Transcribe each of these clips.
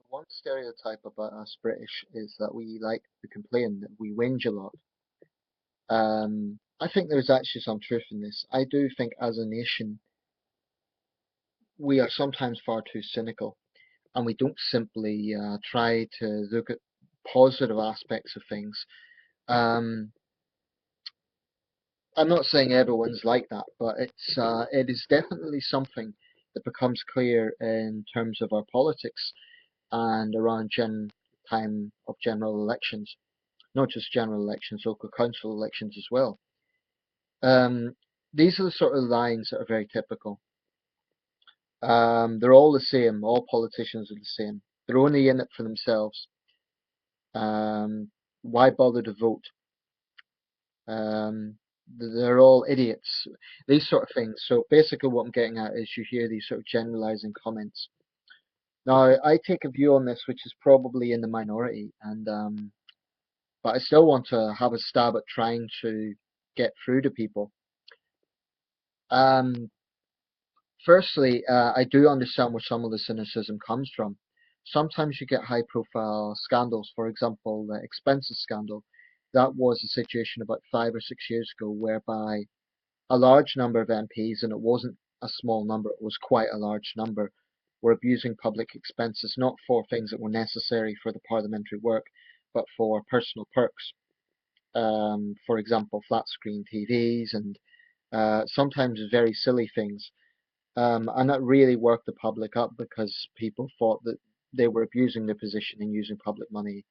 One stereotype about us British is that we like to complain, that we whinge a lot. I think there's actually some truth in this. I do think as a nation, we are sometimes far too cynical, and we don't simply try to look at positive aspects of things. Um, I'm not saying everyone's like that, but it is definitely something that becomes clear in terms of our politics and around time of general elections. Not just general elections, local council elections as well. Um, these are the sort of lines that are very typical. They're all the same. All politicians are the same. They're only in it for themselves. Um, why bother to vote? Um, they're all idiots. These sort of things. So basically, what I'm getting at is you hear these sort of generalizing comments. Now, I take a view on this, which is probably in the minority, and but I still want to have a stab at trying to get through to people. Um, Firstly, I do understand where some of the cynicism comes from. Sometimes you get high-profile scandals. For example, the expenses scandal. That was a situation about 5 or 6 years ago, whereby a large number of MPs, and it wasn't a small number, it was quite a large number, were abusing public expenses, not for things that were necessary for the parliamentary work, but for personal perks. For example, flat screen TVs and sometimes very silly things. And that really worked the public up because people thought that they were abusing their position and using public money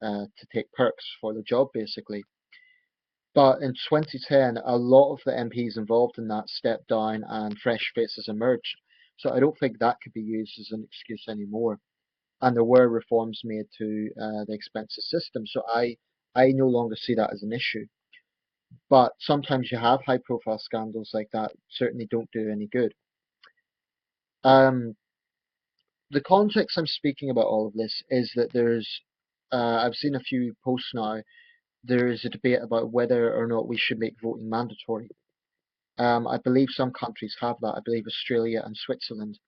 to take perks for the job, basically. But in 2010, a lot of the MPs involved in that stepped down and fresh faces emerged. So I don't think that could be used as an excuse anymore. And there were reforms made to the expenses system. So I no longer see that as an issue. But sometimes you have high profile scandals like that, certainly don't do any good. Um, the context I'm speaking about all of this is that I've seen a few posts now, there is a debate about whether or not we should make voting mandatory. I believe some countries have that. I believe Australia and Switzerland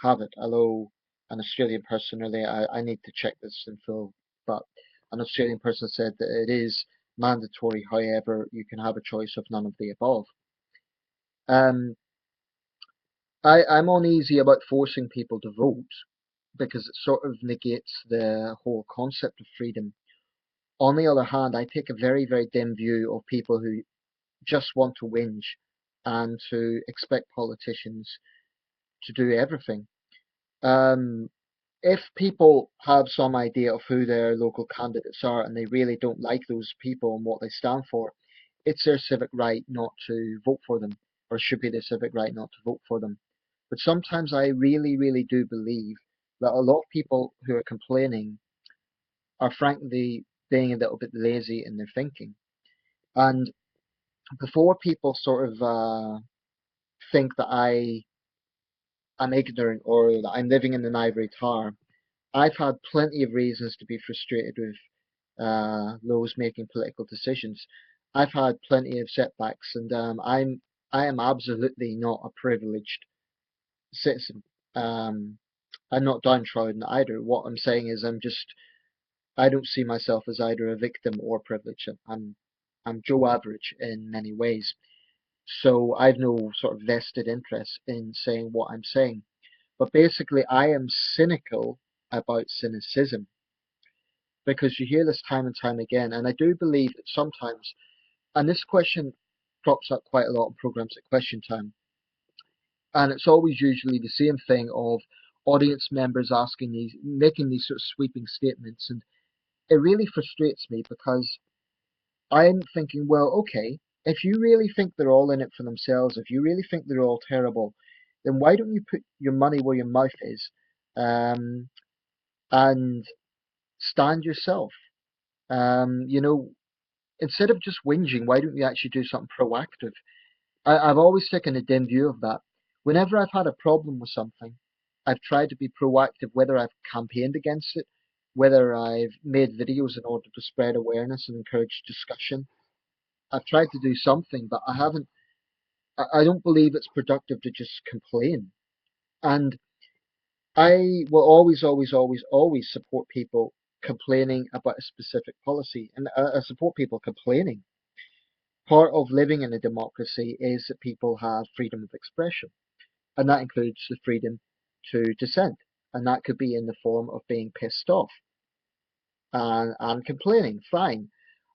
have it, although an Australian person, really, I need to check this in full, but an Australian person said that it is mandatory, however, you can have a choice of none of the above. Um, I'm uneasy about forcing people to vote because it sort of negates the whole concept of freedom. On the other hand, I take a very, very dim view of people who just want to whinge and to expect politicians to do everything. Um, if people have some idea of who their local candidates are and they really don't like those people and what they stand for, it's their civic right not to vote for them, or should be their civic right not to vote for them. But sometimes I really, really do believe that a lot of people who are complaining are frankly being a little bit lazy in their thinking. And before people sort of think that am ignorant or that I'm living in an ivory tower, I've had plenty of reasons to be frustrated with those making political decisions. I've had plenty of setbacks, and I am absolutely not a privileged citizen. Um, I'm not downtrodden either. What I'm saying is I don't see myself as either a victim or privileged. I'm Joe Average in many ways. So I've no sort of vested interest in saying what I'm saying. But basically, I am cynical about cynicism because you hear this time and time again. And I do believe that sometimes, and this question crops up quite a lot in programs at Question Time, and it's always usually the same thing of audience members making these sort of sweeping statements. And it really frustrates me because I'm thinking, well, okay, if you really think they're all in it for themselves, if you really think they're all terrible, then why don't you put your money where your mouth is, um, and stand yourself? You know, instead of just whinging, why don't you actually do something proactive? I've always taken a dim view of that. Whenever I've had a problem with something, I've tried to be proactive, whether I've campaigned against it, whether I've made videos in order to spread awareness and encourage discussion. I've tried to do something, but I haven't. I don't believe it's productive to just complain. And I will always, always, always, always support people complaining about a specific policy, and I support people complaining. Part of living in a democracy is that people have freedom of expression, and that includes the freedom to dissent, and that could be in the form of being pissed off and complaining. Fine.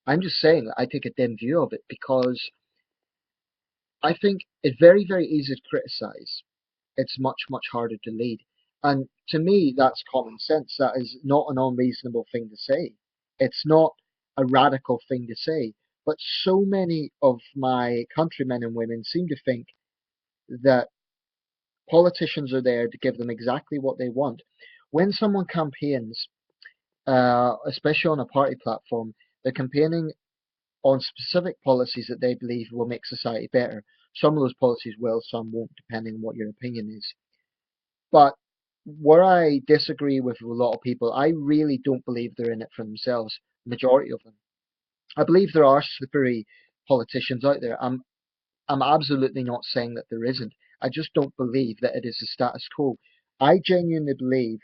I'm just saying that I take a dim view of it because I think it's very, very easy to criticize. It's much, much harder to lead. And to me, that's common sense. That is not an unreasonable thing to say. It's not a radical thing to say. But so many of my countrymen and women seem to think that politicians are there to give them exactly what they want. When someone campaigns, especially on a party platform, they're campaigning on specific policies that they believe will make society better. Some of those policies will, some won't, depending on what your opinion is. But where I disagree with a lot of people, I really don't believe they're in it for themselves, majority of them. I believe there are slippery politicians out there. I'm absolutely not saying that there isn't. I just don't believe that it is the status quo. I genuinely believe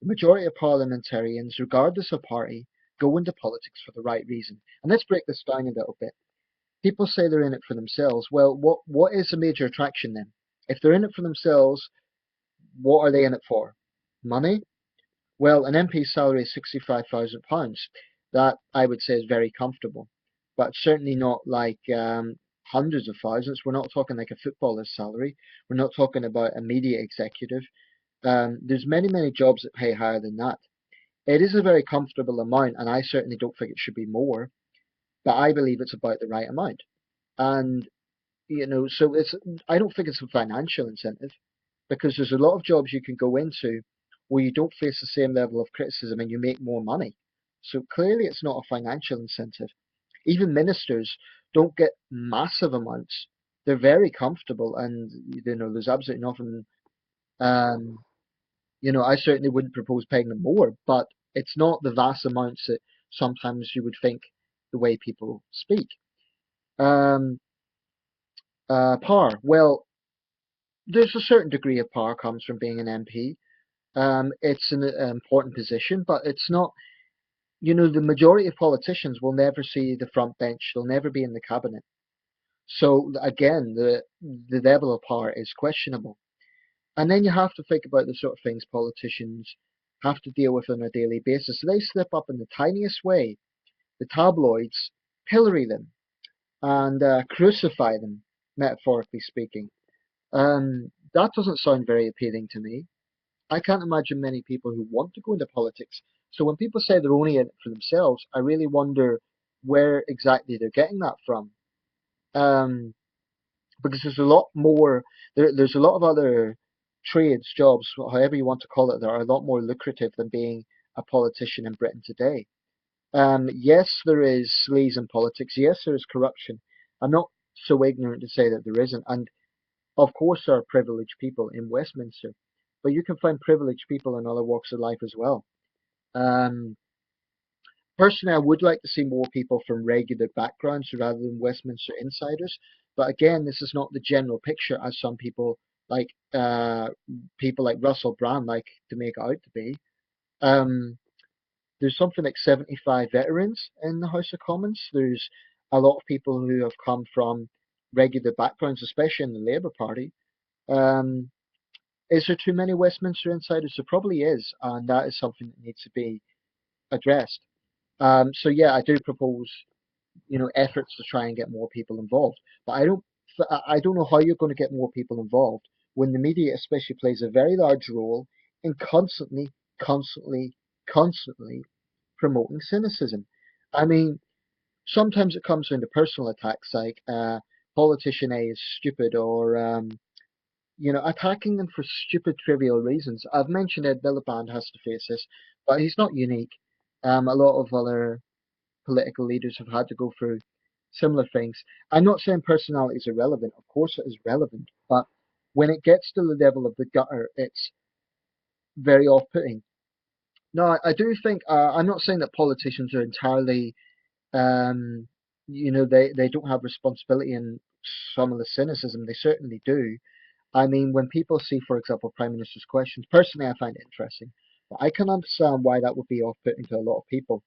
the majority of parliamentarians, regardless of party, go into politics for the right reason. And let's break this down a little bit. People say they're in it for themselves. Well, what is the major attraction then? If they're in it for themselves, what are they in it for? Money? Well, an MP's salary is £65,000. That I would say is very comfortable, but certainly not like hundreds of thousands. We're not talking like a footballer's salary. We're not talking about a media executive. There's many, many jobs that pay higher than that. It is a very comfortable amount, and I certainly don't think it should be more, but I believe it's about the right amount. And so I don't think it's a financial incentive because there's a lot of jobs you can go into where you don't face the same level of criticism and you make more money. So clearly it's not a financial incentive. Even ministers don't get massive amounts. They're very comfortable and there's absolutely nothing um I certainly wouldn't propose paying them more, but it's not the vast amounts that sometimes you would think the way people speak. Um Power. Well, there's a certain degree of power comes from being an MP. It's an important position, but it's not. The majority of politicians will never see the front bench. They'll never be in the cabinet. So again, the level of power is questionable. And then you have to think about the sort of things politicians have to deal with on a daily basis. They slip up in the tiniest way. The tabloids pillory them and crucify them, metaphorically speaking. That doesn't sound very appealing to me. I can't imagine many people who want to go into politics. So when people say they're only in it for themselves, I really wonder where exactly they're getting that from. Um, because there's a lot more, there's a lot of other trades, jobs, however you want to call it, that are a lot more lucrative than being a politician in Britain today. Yes, there is sleaze in politics. Yes, there is corruption. I'm not so ignorant to say that there isn't. And of course, there are privileged people in Westminster, but you can find privileged people in other walks of life as well. Um, Personally, I would like to see more people from regular backgrounds rather than Westminster insiders. But again, this is not the general picture as some like people like Russell Brand like to make it out to be. Um, there's something like 75 veterans in the House of Commons. There's a lot of people who have come from regular backgrounds, especially in the Labour Party. Um, is there too many Westminster insiders? There probably is, and that is something that needs to be addressed. So yeah, I do propose, efforts to try and get more people involved. But I don't know how you're going to get more people involved when the media especially plays a very large role in constantly, constantly, constantly promoting cynicism. I mean, sometimes it comes into personal attacks like politician A is stupid or attacking them for stupid, trivial reasons. I've mentioned Ed Miliband has to face this, but he's not unique. A lot of other political leaders have had to go through similar things. I'm not saying personality is irrelevant. Of course, it is relevant, but when it gets to the level of the gutter, it's very off-putting. No, I do think I'm not saying that politicians are entirely, they don't have responsibility in some of the cynicism. They certainly do. I mean, when people see, for example, prime minister's questions, personally, I find it interesting. But I can understand why that would be off-putting to a lot of people,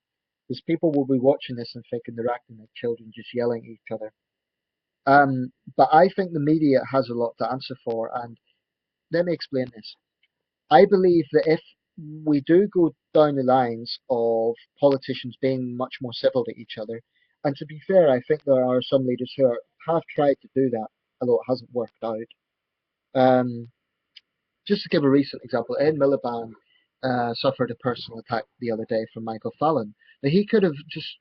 because people will be watching this and thinking they're acting like children, just yelling at each other. But I think the media has a lot to answer for, and let me explain this. I believe that if we do go down the lines of politicians being much more civil to each other, and to be fair, I think there are some leaders who have tried to do that, although it hasn't worked out. Um, just to give a recent example, Ed Miliband suffered a personal attack the other day from Michael Fallon. Now, he could have just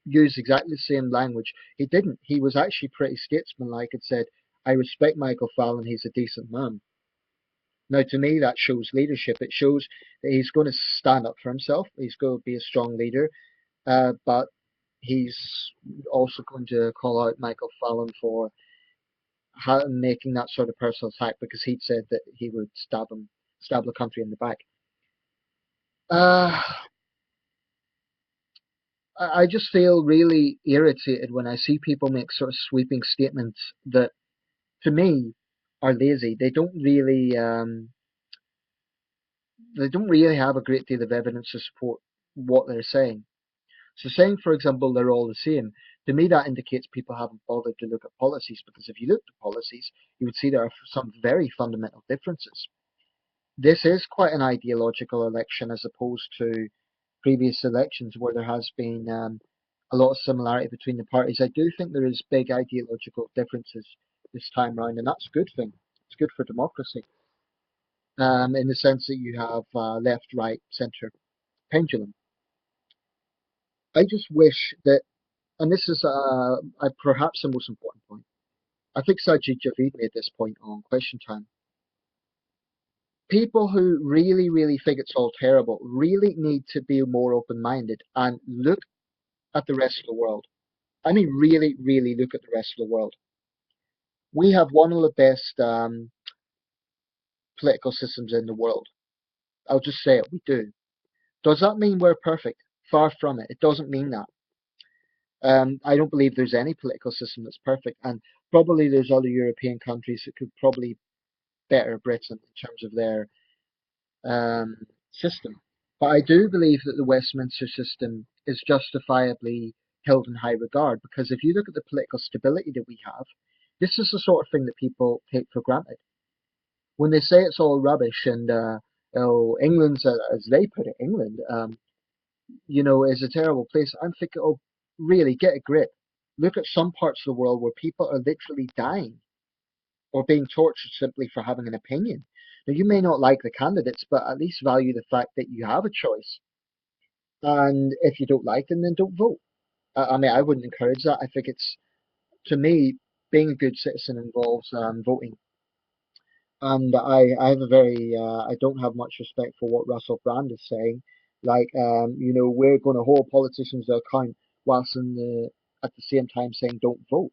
used exactly the same language. He didn't. He was actually pretty statesmanlike and said, I respect Michael Fallon, he's a decent man. Now, to me, that shows leadership. It shows that he's going to stand up for himself. He's going to be a strong leader, but he's also going to call out Michael Fallon for making that sort of personal attack because he'd said that he would stab the country in the back. Uh, I just feel really irritated when I see people make sort of sweeping statements that, to me, are lazy. They don't really have a great deal of evidence to support what they're saying. So saying, for example, they're all the same, to me that indicates people haven't bothered to look at policies, because if you looked at policies, you would see there are some very fundamental differences. This is quite an ideological election as opposed to previous elections where there has been a lot of similarity between the parties. I do think there is big ideological differences this time round, and that's a good thing. It's good for democracy, in the sense that you have left, right, centre pendulum. I just wish that, and this is perhaps the most important point. I think Sajid Javid made this point on Question Time. People who really, really think it's all terrible really need to be more open-minded and look at the rest of the world. I mean, really, really look at the rest of the world. We have one of the best political systems in the world. I'll just say it, we do. Does that mean we're perfect? Far from it. It doesn't mean that. I don't believe there's any political system that's perfect, and probably there's other European countries that could probably better Britain in terms of their system. But I do believe that the Westminster system is justifiably held in high regard, because if you look at the political stability that we have, this is the sort of thing that people take for granted. When they say it's all rubbish and oh, England's, as they put it, England, is a terrible place, I'm thinking, oh, really, get a grip. Look at some parts of the world where people are literally dying or being tortured simply for having an opinion. Now, you may not like the candidates, but at least value the fact that you have a choice. And if you don't like them, then don't vote. I mean, I wouldn't encourage that. I think to me, being a good citizen involves voting. And I have a very, I don't have much respect for what Russell Brand is saying. Like, we're going to hold politicians to account whilst at the same time saying don't vote.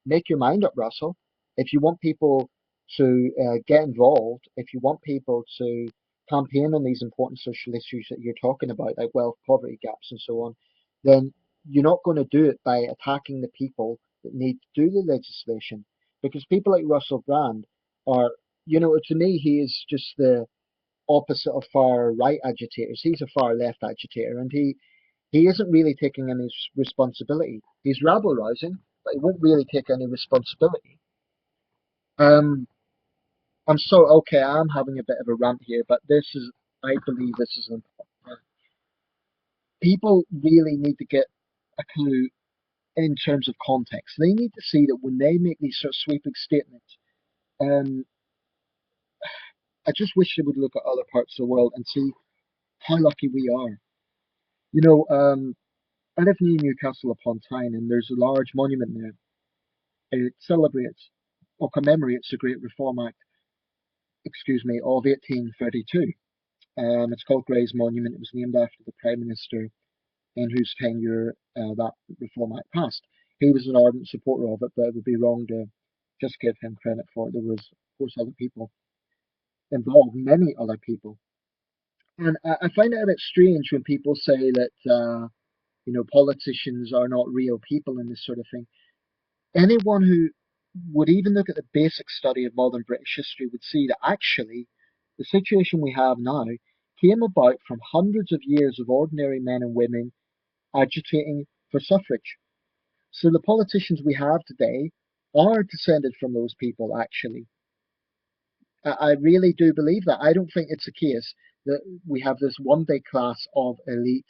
Make your mind up, Russell. If you want people to get involved, if you want people to campaign on these important social issues that you're talking about, like wealth, poverty gaps, and so on, then you're not going to do it by attacking the people that need to do the legislation. Because people like Russell Brand are, to me, he is just the opposite of far right agitators. He's a far left agitator, and he isn't really taking any responsibility. He's rabble rousing, but he won't really take any responsibility. Um, I'm so okay. I'm having a bit of a rant here, but I believe this is important. People really need to get a clue in terms of context. They need to see that when they make these sort of sweeping statements, um, I just wish they would look at other parts of the world and see how lucky we are. You know, I live near Newcastle upon Tyne, and there's a large monument there. It celebrates or commemorates the Great Reform Act, of 1832. It's called Gray's Monument. It was named after the Prime Minister in whose tenure that Reform Act passed. He was an ardent supporter of it, but it would be wrong to just give him credit for it. There was, of course, other people involved, many other people. And I find it a bit strange when people say that politicians are not real people and this sort of thing. Anyone who would even look at the basic study of modern British history would see that actually the situation we have now came about from hundreds of years of ordinary men and women agitating for suffrage. So the politicians we have today are descended from those people, actually. I really do believe that. I don't think it's a case that we have this one big class of elite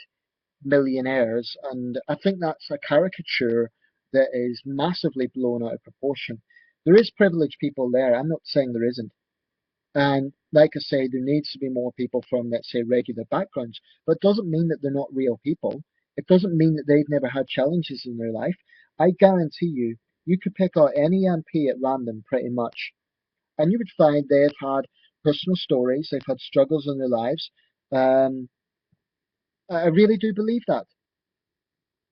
millionaires, and I think that's a caricature that is massively blown out of proportion. There is privileged people there. I'm not saying there isn't. And like I say, there needs to be more people from, let's say, regular backgrounds, but it doesn't mean that they're not real people. It doesn't mean that they've never had challenges in their life. I guarantee you, you could pick out any MP at random pretty much, and you would find they've had personal stories, they've had struggles in their lives. Um, I really do believe that.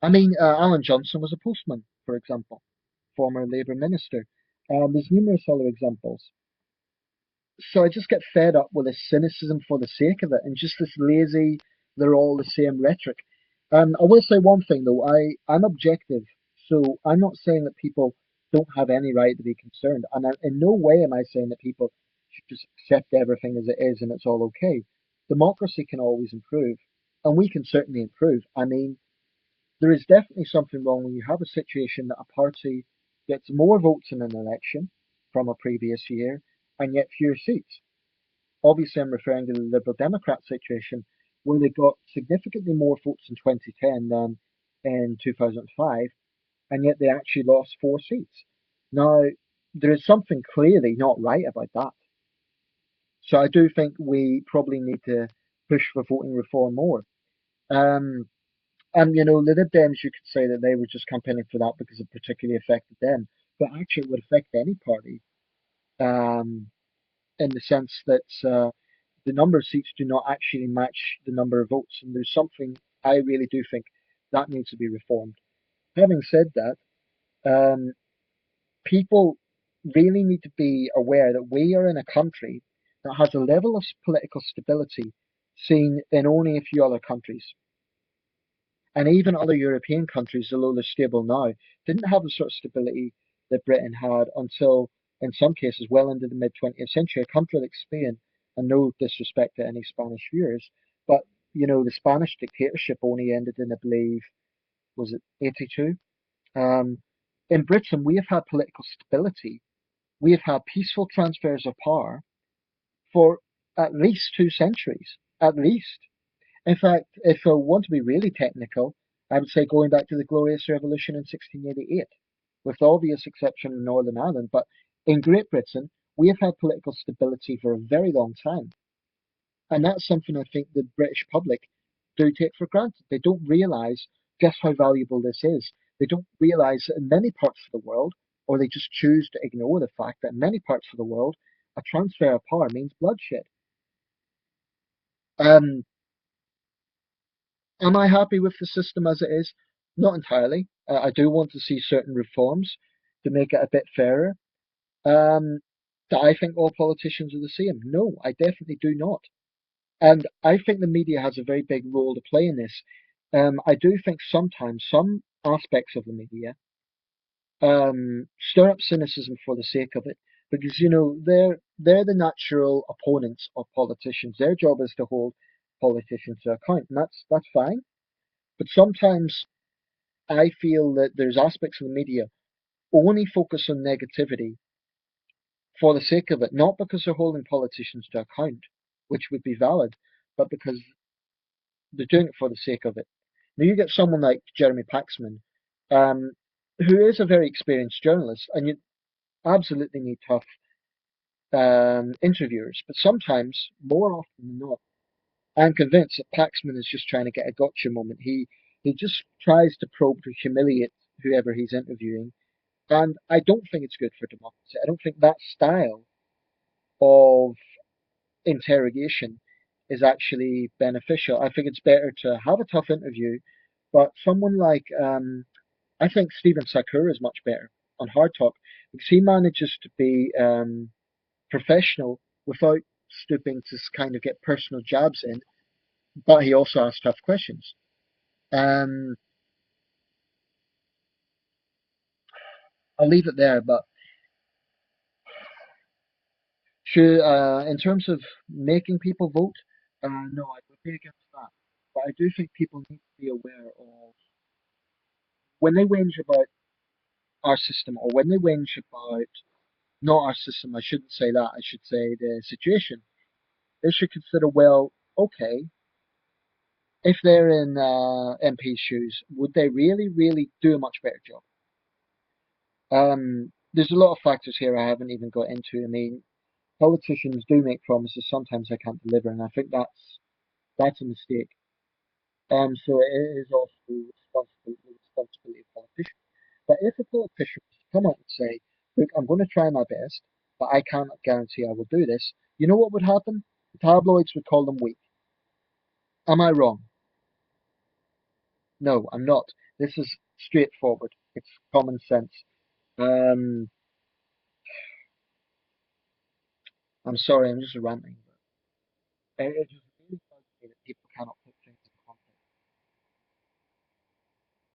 I mean, Alan Johnson was a postman, for example, former Labour minister. There's numerous other examples. So I just get fed up with this cynicism for the sake of it and just this lazy, they're all the same rhetoric. I will say one thing though, I'm objective, so I'm not saying that people don't have any right to be concerned, and in no way am I saying that people should just accept everything as it is and it's all okay. Democracy can always improve, and we can certainly improve. I mean, there is definitely something wrong when you have a situation that a party gets more votes in an election from a previous year and yet fewer seats. Obviously, I'm referring to the Liberal Democrat situation where they got significantly more votes in 2010 than in 2005, and yet they actually lost 4 seats. Now, there is something clearly not right about that. So I do think we probably need to push for voting reform more. Um, And the Lib Dems, you could say that they were just campaigning for that because it particularly affected them, but actually it would affect any party, um, in the sense that the number of seats do not actually match the number of votes, and there's something I really do think that needs to be reformed. Having said that, um, people really need to be aware that we are in a country that has a level of political stability seen in only a few other countries. And even other European countries, although they're stable now, didn't have the sort of stability that Britain had until, in some cases, well into the mid 20th century. A country like Spain, and no disrespect to any Spanish viewers, but the Spanish dictatorship only ended in, I believe, was it 82? Um, in Britain, we have had political stability. We have had peaceful transfers of power for at least 2 centuries, at least. In fact, if I want to be really technical, I would say going back to the Glorious Revolution in 1688, with the obvious exception of Northern Ireland. But in Great Britain, we have had political stability for a very long time. And that's something I think the British public do take for granted. They don't realise just how valuable this is. They don't realise that in many parts of the world, or they just choose to ignore the fact that in many parts of the world, a transfer of power means bloodshed. Um, Am I happy with the system as it is? Not entirely. I do want to see certain reforms to make it a bit fairer. Um, do I think all politicians are the same? No, I definitely do not. And I think the media has a very big role to play in this. I do think sometimes some aspects of the media stir up cynicism for the sake of it, because they're the natural opponents of politicians. Their job is to hold politicians to account, and that's fine. But sometimes I feel that there's aspects of the media only focus on negativity for the sake of it, not because they're holding politicians to account, which would be valid, but because they're doing it for the sake of it. Now you get someone like Jeremy Paxman, um, who is a very experienced journalist, and you absolutely need tough interviewers, but sometimes, more often than not, I'm convinced that Paxman is just trying to get a gotcha moment. He just tries to probe to humiliate whoever he's interviewing. And I don't think it's good for democracy. I don't think that style of interrogation is actually beneficial. I think it's better to have a tough interview, but someone like, I think Stephen Sakura is much better on Hard Talk because he manages to be professional without stooping to kind of get personal jabs in, but he also asks tough questions. Um, I'll leave it there, but Should, in terms of making people vote, no, I would be against that. But I do think people need to be aware of when they whinge about our system, or when they whinge about not our system. I shouldn't say that. I should say the situation. They should consider, well, okay, if they're in MP's shoes, would they really, really do a much better job? There's a lot of factors here I haven't even got into. I mean, politicians do make promises. Sometimes they can't deliver, and I think that's a mistake. So it is also the responsibility of politicians. But if a politician was to come out and say, "Look, I'm going to try my best, but I cannot guarantee I will do this," you know what would happen? The tabloids would call them weak. Am I wrong? No, I'm not. This is straightforward. It's common sense. Um, I'm sorry, I'm just ranting.